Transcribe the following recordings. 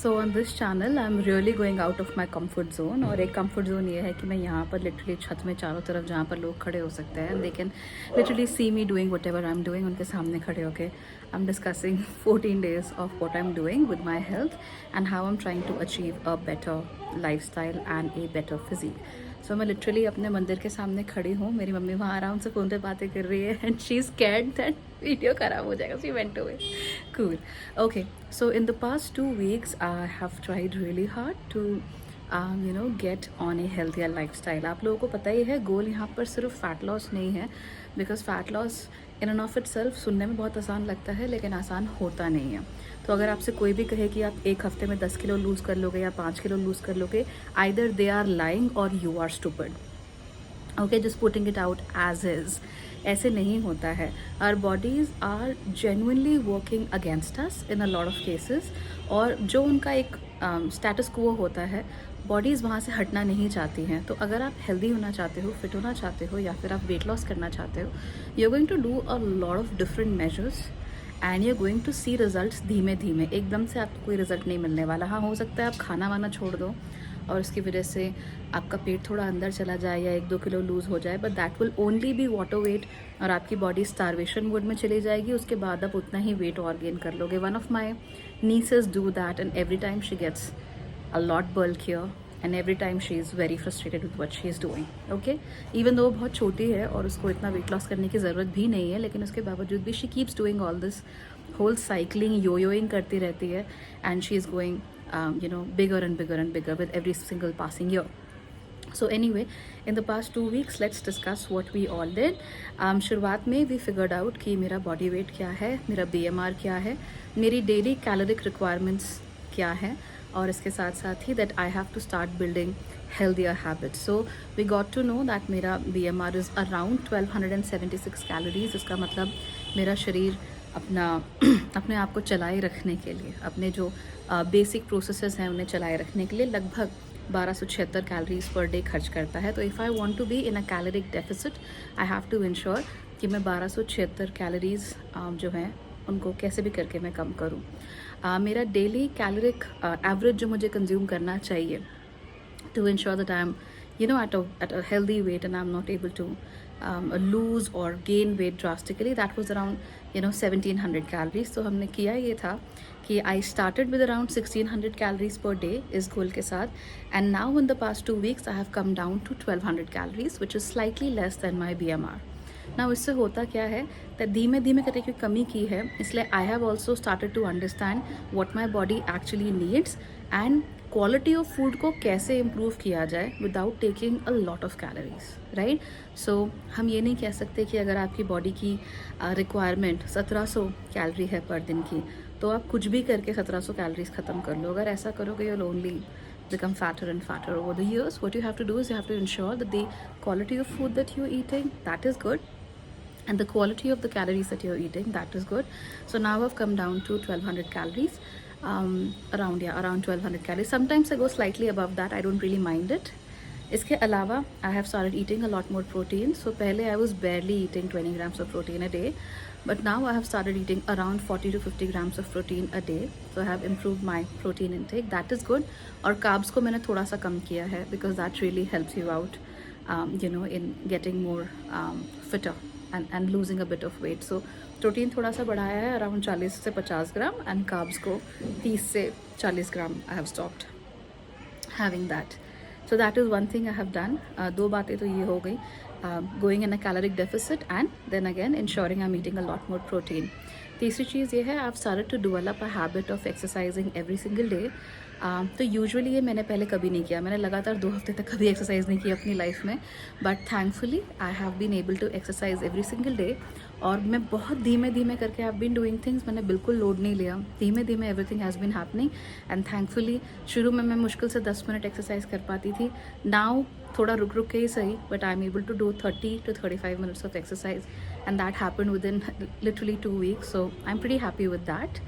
So on this channel I am really going out of my comfort zone. और एक comfort zone ये है कि मैं यहाँ पर लिटरली छत में चारों तरफ जहाँ पर लोग खड़े हो सकते हैं, they can literally see me doing whatever I am doing. उनके सामने खड़े होके I am discussing 14 days of what I am doing with my health and how I am trying to achieve a better lifestyle and a better physique. So मैं literally अपने मंदिर के सामने खड़ी हूँ, मेरी मम्मी वहाँ आराम से फ़ोन पे बातें कर रही है and she is scared that video ख़राब हो जाएगा, she went away. Cool. Okay, so in the past 2 weeks I have tried really hard to get on a healthier lifestyle। आप लोगों को पता ही है गोल यहाँ पर सिर्फ फैट लॉस नहीं है, because fat loss in end of it self सुनने में बहुत आसान लगता है लेकिन आसान होता नहीं है। तो अगर आपसे कोई भी कहे कि आप एक हफ्ते में 10 किलो लूज़ कर लोगे या 5 किलो लूज़ कर लोगे, आइदर दे आर लाइंग और you are stupid. Okay, just putting it out as is. ऐसे नहीं होता है। Our bodies are genuinely working against us in a lot of cases. और जो उनका एक स्टेटस क्वो होता है, बॉडीज़ वहाँ से हटना नहीं चाहती हैं। तो अगर आप हेल्दी होना चाहते हो, फिट होना चाहते हो या फिर आप वेट लॉस करना चाहते हो, you are going to do a lot of different measures and you are going to see results धीमे धीमे। एकदम से आपको कोई रिजल्ट नहीं मिलने वाला। हाँ, हो सकता है आप खाना वाना छोड़ दो और उसकी वजह से आपका पेट थोड़ा अंदर चला जाए या 1-2 किलो लूज़ हो जाए, but that will only be water weight और आपकी बॉडी स्टारवेशन मोड में चली जाएगी। उसके बाद आप उतना ही वेट और गेन कर लोगे। One of my nieces do that and every time she gets a lot bulkier and every time she is very frustrated with what she is doing. Okay, even though वो बहुत छोटी है और उसको इतना वेट लॉस करने की ज़रूरत भी नहीं है, लेकिन उसके बावजूद भी she keeps doing all this whole cycling, yo-yoing करती रहती है and she is going bigger and bigger and bigger with every single passing year. So anyway, in the past 2 weeks let's discuss what we all did. शुरुआत में we figured out कि मेरा body weight क्या है, मेरा BMR क्या है, मेरी daily caloric requirements क्या है, और इसके साथ साथ ही that I have to start building healthier habits. So we got to know that मेरा BMR इज़ अराउंड 1276 कैलोरीज। इसका मतलब मेरा शरीर अपने आप को चलाए रखने के लिए, अपने जो बेसिक प्रोसेसेस हैं उन्हें चलाए रखने के लिए लगभग 1276 कैलोरीज पर डे खर्च करता है। तो if I want to be in a caloric deficit, I have to ensure कि मैं 1276 कैलोरीज जो हैं उनको कैसे भी करके मैं कम करूं। मेरा डेली कैलोरिक एवरेज जो मुझे कंज्यूम करना चाहिए to ensure that I am at a healthy weight and I'm not able to lose or gain weight drastically, that was around 1700 calories। तो हमने किया ये था कि I started with around 1600 calories per day इस गोल के साथ, and now in the past 2 weeks I have come down to 1200 calories which is slightly less than my BMR। ना इससे होता क्या है, तो धीमे धीमे करके कोई कमी की है, इसलिए I have also started to understand what my body actually needs and quality of food को कैसे इम्प्रूव किया जाए without taking a lot of calories, right. So हम ये नहीं कह सकते कि अगर आपकी बॉडी की रिक्वायरमेंट 1700 कैलोरी है पर दिन की, तो आप कुछ भी करके 1700 कैलोरीज ख़त्म कर लो। अगर ऐसा करोगे you'll only become fatter and fatter over the years। What you have to do is you have to ensure that the quality of food that you're eating, that is good, and the quality of the calories that you're eating, that is good। So now I've come down to 1200 calories, around 1200 calories। Sometimes I go slightly above that, I don't really mind it। इसके अलावा I have started eating a lot more protein। So पहले I was barely eating 20 grams of protein a day, but now I have started eating around 40 to 50 grams of protein a day। So I have improved my protein intake, that is good। और carbs को मैंने थोड़ा सा कम किया है because that really helps you out in getting more fitter and losing a bit of weight। So protein थोड़ा सा बढ़ाया है अराउंड 40 से 50 ग्राम एंड कार्ब्स को 30 से 40 gram I have stopped having that. So that is one thing I have done. 2 बातें तो ये हो गई, going in a caloric deficit and then again ensuring I am eating a lot more protein. तीसरी चीज़ ये है, I have started to develop a habit of exercising every single day. तो यूजुअली ये मैंने पहले कभी नहीं किया, मैंने लगातार 2 हफ्ते तक कभी एक्सरसाइज नहीं की अपनी लाइफ में, but thankfully I have been able to exercise every single day. और मैं बहुत धीमे धीमे करके I have been doing things, मैंने बिल्कुल लोड नहीं लिया, धीमे धीमे everything has been happening and thankfully. शुरू में मैं मुश्किल से 10 मिनट एक्सरसाइज कर पाती थी, नाउ थोड़ा रुक रुक के ही सही, but I am able to do 30 to 35 minutes of exercise and that happened within literally 2 weeks। So I'm pretty happy with that।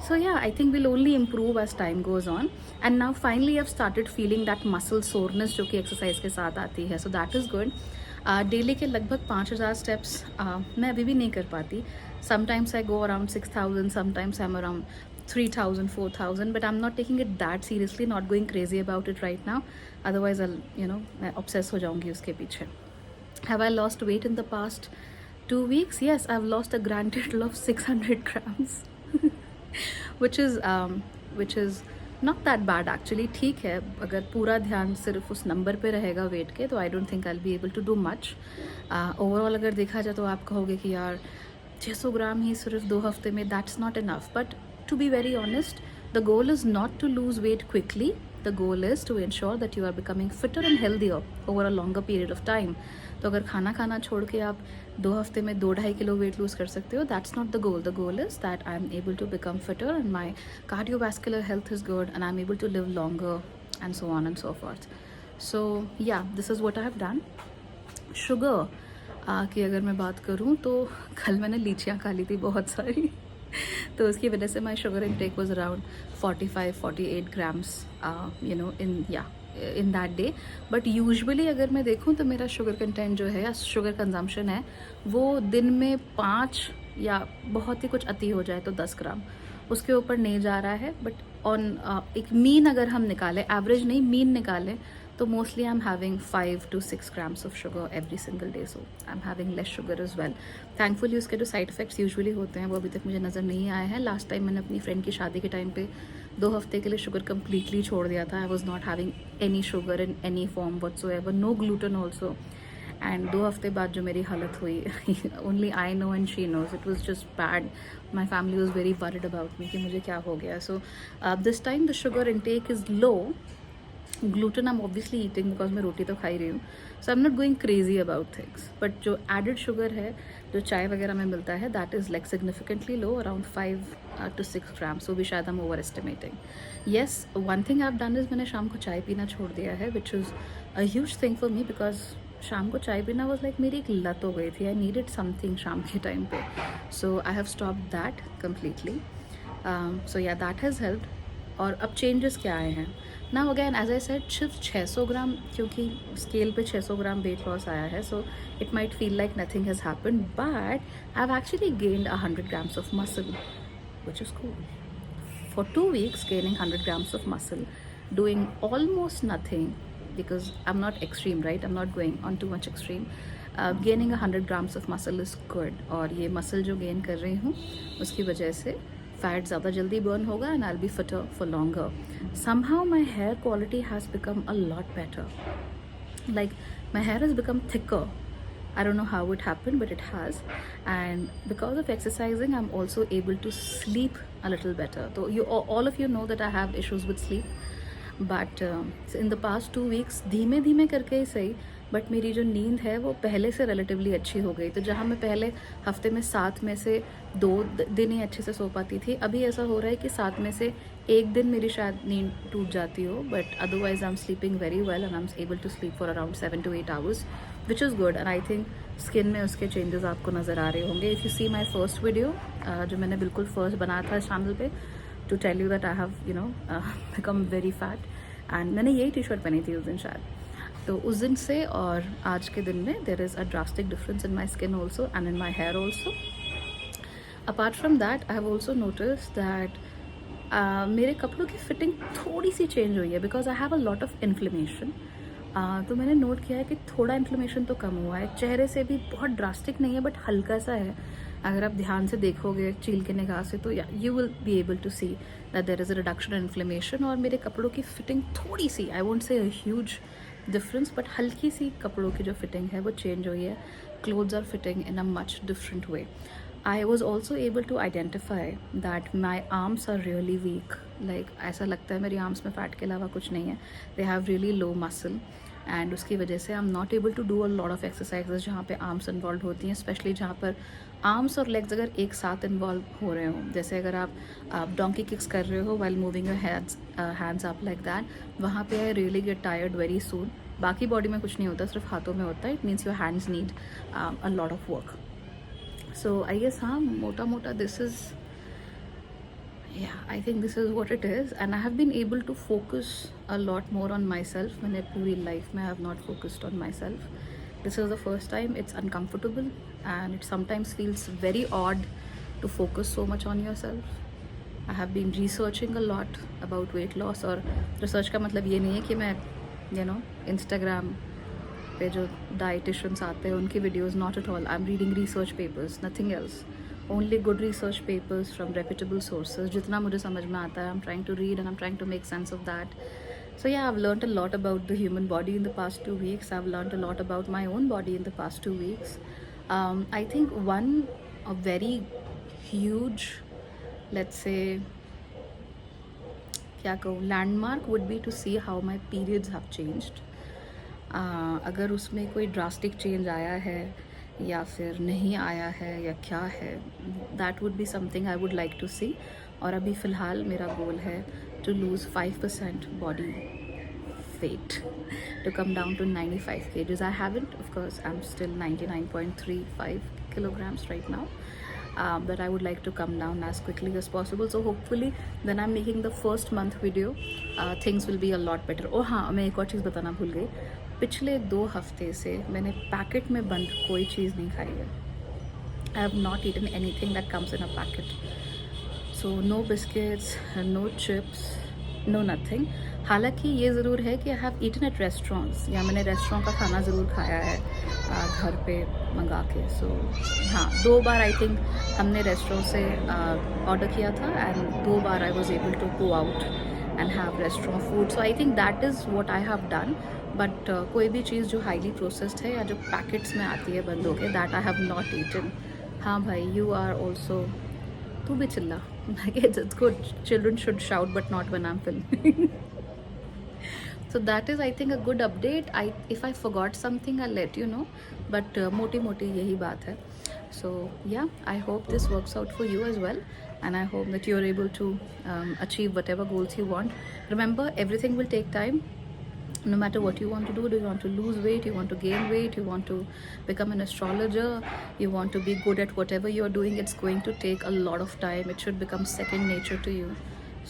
So yeah, I think we'll only improve as time goes on, and now finally I've started feeling that muscle soreness जो कि exercise के साथ आती है, so that is good। Daily के लगभग 5000 steps मैं अभी भी नहीं कर पाती। Sometimes I go around 6000, sometimes I am around 3,000, 4,000, but I'm not taking it that seriously, not going crazy about it right now. Otherwise, I'll, मैं obsess हो जाऊंगी उसके पीछे. Have I lost weight in the past 2 weeks? Yes, I've lost a grand total of 600 grams, which is not that bad actually. ठीक है, अगर पूरा ध्यान सिर्फ उस नंबर पे रहेगा वेट के, तो I don't think I'll be able to do much. Overall अगर देखा जाए तो आप कहोगे कि यार 600 ग्राम ही सिर्फ 2 हफ्ते में, that's not enough. But to be very honest, the goal is not to lose weight quickly. The goal is to ensure that you are becoming fitter and healthier over a longer period of time. तो अगर खाना खाना छोड़ के आप 2 हफ्ते में 2-2.5 kilo weight lose कर सकते हो, that's not the goal. The goal is that I am able to become fitter and my cardiovascular health is good and I'm able to live longer and so on and so forth. So yeah, this is what I have done. Sugar की अगर मैं बात करूँ तो कल मैंने लीचियाँ खा ली थी बहुत सारी तो उसकी वजह से my sugar intake was around 45-48 grams in that day. But usually अगर मैं देखूँ तो मेरा शुगर कंटेंट जो है या शुगर कंजम्पशन है वो दिन में 5 या बहुत ही कुछ अति हो जाए तो 10 ग्राम, उसके ऊपर नहीं जा रहा है. बट ऑन एक मीन अगर हम निकालें, एवरेज नहीं मीन निकालें, तो mostly I am having 5 to 6 grams of sugar every single day. So I am having less sugar as well. Thankfully उसके जो साइड इफ़ेक्ट्स यूजुअली होते हैं वो अभी तक मुझे नज़र नहीं आए हैं. लास्ट टाइम मैंने अपनी फ्रेंड की शादी के टाइम पे 2 हफ्ते के लिए शुगर कम्प्लीटली छोड़ दिया था. I was not having any sugar in any form whatsoever, no gluten also. And 2 हफ्ते बाद जो मेरी हालत हुई, only I know and she knows, it was just bad. My family was very worried about me कि मुझे क्या हो गया. So this time the sugar intake is low. gluten I'm obviously eating because मैं रोटी तो खा ही रही हूँ, so I'm not going crazy about things. but जो added sugar है जो चाय वगैरह में मिलता है, that is like significantly low, around 5 to 6 grams. so भी शायद I'm overestimating. yes, one thing I've done is मैंने शाम को चाय पीना छोड़ दिया है, which is a huge thing for me because शाम को चाय पीना was like मेरी एक लत हो गई थी. I needed something शाम के टाइम पे, so I have stopped that completely. So yeah, that has helped. और अब चेंजेस क्या आए हैं now again, as I said, सिर्फ 600 ग्राम, क्योंकि स्केल पे 600 ग्राम वेट लॉस आया है, so it might feel like nothing has happened, but I have actually gained 100 grams of muscle, which is cool. For 2 weeks gaining 100 grams of muscle, doing almost nothing because I'm not extreme, right? I'm not going on too much extreme. Gaining 100 grams of muscle is good. और ये muscle जो gain कर रही हूँ उसकी वजह से fat ज़्यादा जल्दी बर्न होगा and I will be fitter for longer. Somehow my hair quality has become a lot better. Like my hair has become thicker. I don't know how it happened, but it has. And because of exercising, I'm also able to sleep a little better. So all of you know that I have issues with sleep. But in the past 2 weeks, धीमे धीमे करके ही सही, but मेरी जो नींद है वो पहले से रिलेटिवली अच्छी हो गई. तो जहाँ मैं पहले हफ्ते में 7 में से 2 दिन ही अच्छे से सो पाती थी, अभी ऐसा हो रहा है कि 7 में से 1 दिन मेरी शायद नींद टूट जाती हो. But otherwise I am sleeping very well and I am able to sleep for around 7 to 8 hours, which is good. And I think skin में उसके चेंजेस आपको नज़र आ रहे होंगे. If you see my first video जो मैंने बिल्कुल फर्स्ट बनाया था इस चैनल पे, to tell you that I have become very fat, and मैंने यही टी शर्ट पहनी थी उस दिन शायद. तो उस दिन से और आज के दिन में there is a drastic difference in my skin also and in my hair also. Apart from that I have also notice that मेरे कपड़ों की फिटिंग थोड़ी सी चेंज हुई है because I have a lot of inflammation. तो मैंने note किया है कि थोड़ा इन्फ्लेमेशन तो कम हुआ है. चेहरे से भी बहुत ड्रास्टिक नहीं है बट हल्का सा है. अगर आप ध्यान से देखोगे चील के निगाह से तो you will be able to see that there is a reduction in inflammation. और मेरे कपड़ों की फिटिंग थोड़ी सी, I won't say a huge difference, but हल्की सी कपड़ों की जो फिटिंग है वो चेंज हुई है. Clothes are fitting in a much different way. I was also able to identify that my arms are really weak. Like ऐसा लगता है मेरी आर्म्स में फैट के अलावा कुछ नहीं है. They have really low muscle and उसकी वजह से I'm not able to do a lot of exercises जहाँ पे आर्म्स इन्वॉल्व होती हैं, स्पेशली जहाँ पर आर्म्स और लेग्स अगर एक साथ इन्वॉल्व हो रहे हो. जैसे अगर आप डोंकी किक्स कर रहे हो while moving your hands up like that, वहाँ पे I really get tired very soon. बाकी बॉडी में कुछ नहीं होता, सिर्फ हाथों में होता है. It means your hands need a lot of work. So I guess हाँ मोटा मोटा this is, yeah, I think this is what it is. And I have been able to focus a lot more on myself. मैंने पूरी life में I have not focused on myself. This is the first time. It's uncomfortable and it sometimes feels very odd to focus so much on yourself. I have been researching a lot about weight loss. और research का मतलब ये नहीं है कि मैं Instagram पे जो डाइटिशियंस आते हैं उनकी videos, not at all. I am reading research papers, nothing else. Only good research papers from reputable sources. जितना मुझे समझ में आता है, I am trying to read and I am trying to make sense of that. So yeah, I've learned a lot about the human body in the past 2 weeks. I've learned a lot about my own body in the past 2 weeks. I think a very huge, let's say, क्या कहूँ, landmark would be to see how my periods have changed. अगर उसमें कोई drastic change आया है या फिर नहीं आया है या क्या है, that would be something I would like to see. और अभी फ़िलहाल मेरा गोल है to lose 5% body weight, to come down to 95 kgs. I haven't, of course, I'm still 99.35 kilograms right now. But I would like to come down as quickly as possible. So hopefully then I'm making the first month video, things will be a lot better. और हाँ, मैं एक और चीज़ बताना भूल गई. पिछले 2 हफ्ते से मैंने पैकेट में बंद कोई चीज़ नहीं खाई है. I have not eaten anything that comes in a packet. So no biscuits, no chips, no nothing. हालांकि ये ज़रूर है कि I have eaten at restaurants, या मैंने रेस्टोरेंट का खाना ज़रूर खाया है घर पे मंगा के. सो हाँ, 2 बार आई थिंक हमने रेस्टोरेंट से ऑर्डर किया था एंड 2 बार I was able to go out and have restaurant food. So I think that is what I have done. But कोई भी चीज़ जो हाईली प्रोसेस्ड है या जो पैकेट्स में आती है बंद होके, that I have not eaten. हाँ भाई, यू आर ऑल्सो, तू भी चिल्ला. It's good. Children should shout, but not when I'm filming. So that is, I think, a good update. If I forgot something, I'll let you know. But moti yahi baat hai. So yeah, I hope this works out for you as well, and I hope that you're able to achieve whatever goals you want. Remember, everything will take time. No matter what you want to do you want to lose weight, you want to gain weight, you want to become an astrologer, you want to be good at whatever you're doing, it's going to take a lot of time. It should become second nature to you.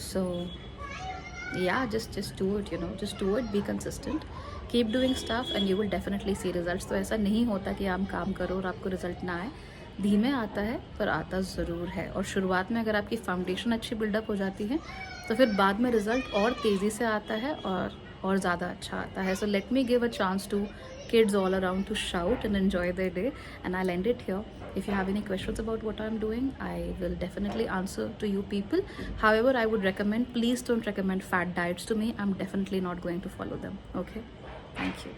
So yeah, just do it, just do it, be consistent, keep doing stuff and you will definitely see results. तो ऐसा नहीं होता कि आप काम करो और आपको रिजल्ट ना आए. धीमे आता है पर आता ज़रूर है. और शुरुआत में अगर आपकी फाउंडेशन अच्छी बिल्डअप हो जाती है तो फिर बाद में रिजल्ट और तेज़ी से आता है और ज़्यादा अच्छा आता है. So let me give a chance to kids all around to shout and enjoy their day, and I'll end it here. If you have any questions about what I'm doing, I will definitely answer to you people. However, I would recommend, please don't recommend fat diets to me. I'm definitely not going to follow them. Okay, thank you.